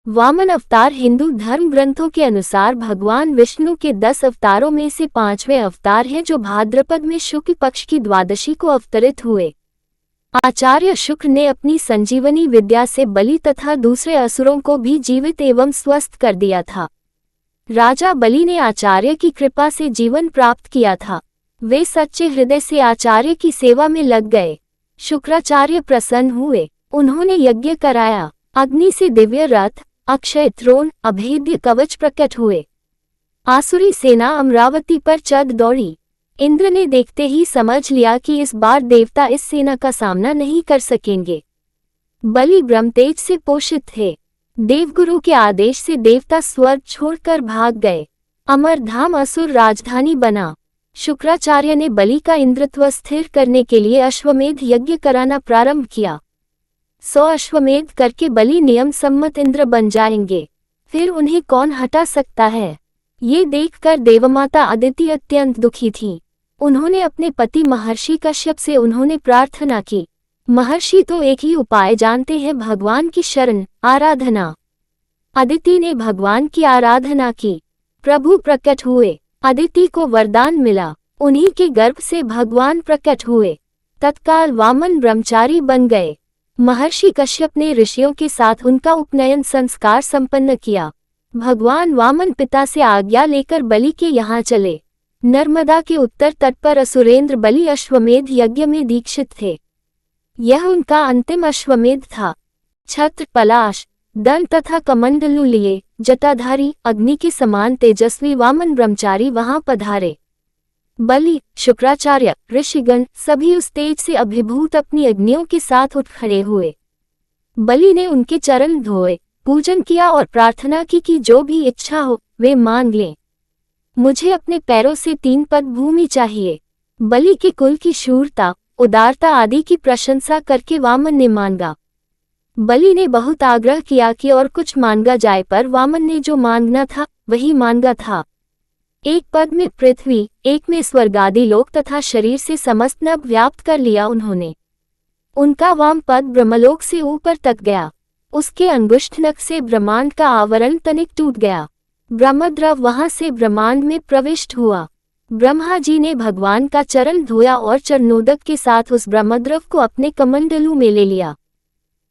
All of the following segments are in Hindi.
वामन अवतार हिंदू धर्म ग्रंथों के अनुसार भगवान विष्णु के 10 अवतारों में से 5वें अवतार हैं जो भाद्रपद में शुक्ल पक्ष की द्वादशी को अवतरित हुए। आचार्य शुक्र ने अपनी संजीवनी विद्या से बलि तथा दूसरे असुरों को भी जीवित एवं स्वस्थ कर दिया था। राजा बलि ने आचार्य की कृपा से जीवन प्राप्त किया था। वे सच्चे हृदय से आचार्य की सेवा में लग गए। शुक्राचार्य प्रसन्न हुए। उन्होंने यज्ञ कराया। अग्नि से दिव्य रथ, अक्षय त्रोण, अभेद्य कवच प्रकट हुए। आसुरी सेना अमरावती पर चढ़ दौड़ी। इंद्र ने देखते ही समझ लिया कि इस बार देवता इस सेना का सामना नहीं कर सकेंगे। बलि ब्रह्मतेज से पोषित थे। देवगुरु के आदेश से देवता स्वर्ग छोड़कर भाग गए। अमरधाम असुर राजधानी बना। शुक्राचार्य ने बलि का इंद्रत्व स्थिर करने के लिए अश्वमेध यज्ञ कराना प्रारंभ किया। 100 अश्वमेध करके बलि नियम सम्मत इंद्र बन जाएंगे। फिर उन्हें कौन हटा सकता है? ये देखकर देवमाता अदिति अत्यंत दुखी थी। उन्होंने अपने पति महर्षि कश्यप से उन्होंने प्रार्थना की। महर्षि तो एक ही उपाय जानते हैं, भगवान की शरण आराधना। अदिति ने भगवान की आराधना की। प्रभु प्रकट हुए। अदिति को वरदान मिला। उन्हीं के गर्भ से भगवान प्रकट हुए। तत्काल वामन ब्रह्मचारी बन गए। महर्षि कश्यप ने ऋषियों के साथ उनका उपनयन संस्कार संपन्न किया। भगवान वामन पिता से आज्ञा लेकर बलि के यहाँ चले। नर्मदा के उत्तर तट पर असुरेंद्र बलि अश्वमेध यज्ञ में दीक्षित थे। यह उनका अंतिम अश्वमेध था। छत्र, पलाश, दंड तथा कमंडलू लिए जटाधारी अग्नि के समान तेजस्वी वामन ब्रह्मचारी वहां पधारे। बलि, शुक्राचार्य, ऋषिगण सभी उस तेज से अभिभूत अपनी अग्नियों के साथ उठ खड़े हुए। बलि ने उनके चरण धोए, पूजन किया और प्रार्थना की कि जो भी इच्छा हो वे मांग लें। मुझे अपने पैरों से 3 पद भूमि चाहिए। बलि के कुल की शूरता, उदारता आदि की प्रशंसा करके वामन ने मांगा। बलि ने बहुत आग्रह किया कि और कुछ मांगा जाए, पर वामन ने जो मांगना था वही मांगा था। 1 पद में पृथ्वी, 1 में स्वर्ग आदि लोक तथा शरीर से समस्त नभ व्याप्त कर लिया उन्होंने। उनका वाम पद ब्रह्मलोक से ऊपर तक गया। उसके अंगुष्ठ नख से ब्रह्मांड का आवरण तनिक टूट गया। ब्रह्मद्रव वहां से ब्रह्मांड में प्रविष्ट हुआ। ब्रह्मा जी ने भगवान का चरण धोया और चरणोदक के साथ उस ब्रह्मद्रव को अपने कमंडलू में ले लिया।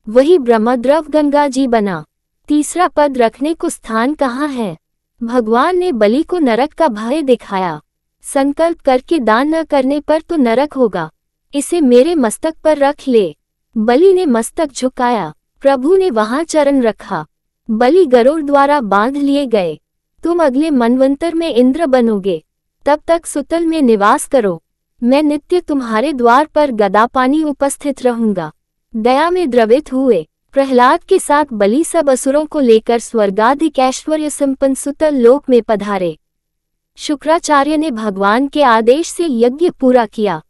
वही ब्रह्मद्रव गंगा जी बना। तीसरा पद रखने को स्थान कहाँ है? भगवान ने बलि को नरक का भय दिखाया। संकल्प करके दान न करने पर तो नरक होगा, इसे मेरे मस्तक पर रख ले। बलि ने मस्तक झुकाया। प्रभु ने वहां चरण रखा। बलि गरुड़ द्वारा बांध लिए गए। तुम अगले मनवंतर में इंद्र बनोगे, तब तक सुतल में निवास करो। मैं नित्य तुम्हारे द्वार पर गदापानी उपस्थित रहूंगा। दया में द्रवित हुए प्रहलाद के साथ बलि सब असुरों को लेकर स्वर्गाधिक ऐश्वर्य संपन्न सुतल लोक में पधारे। शुक्राचार्य ने भगवान के आदेश से यज्ञ पूरा किया।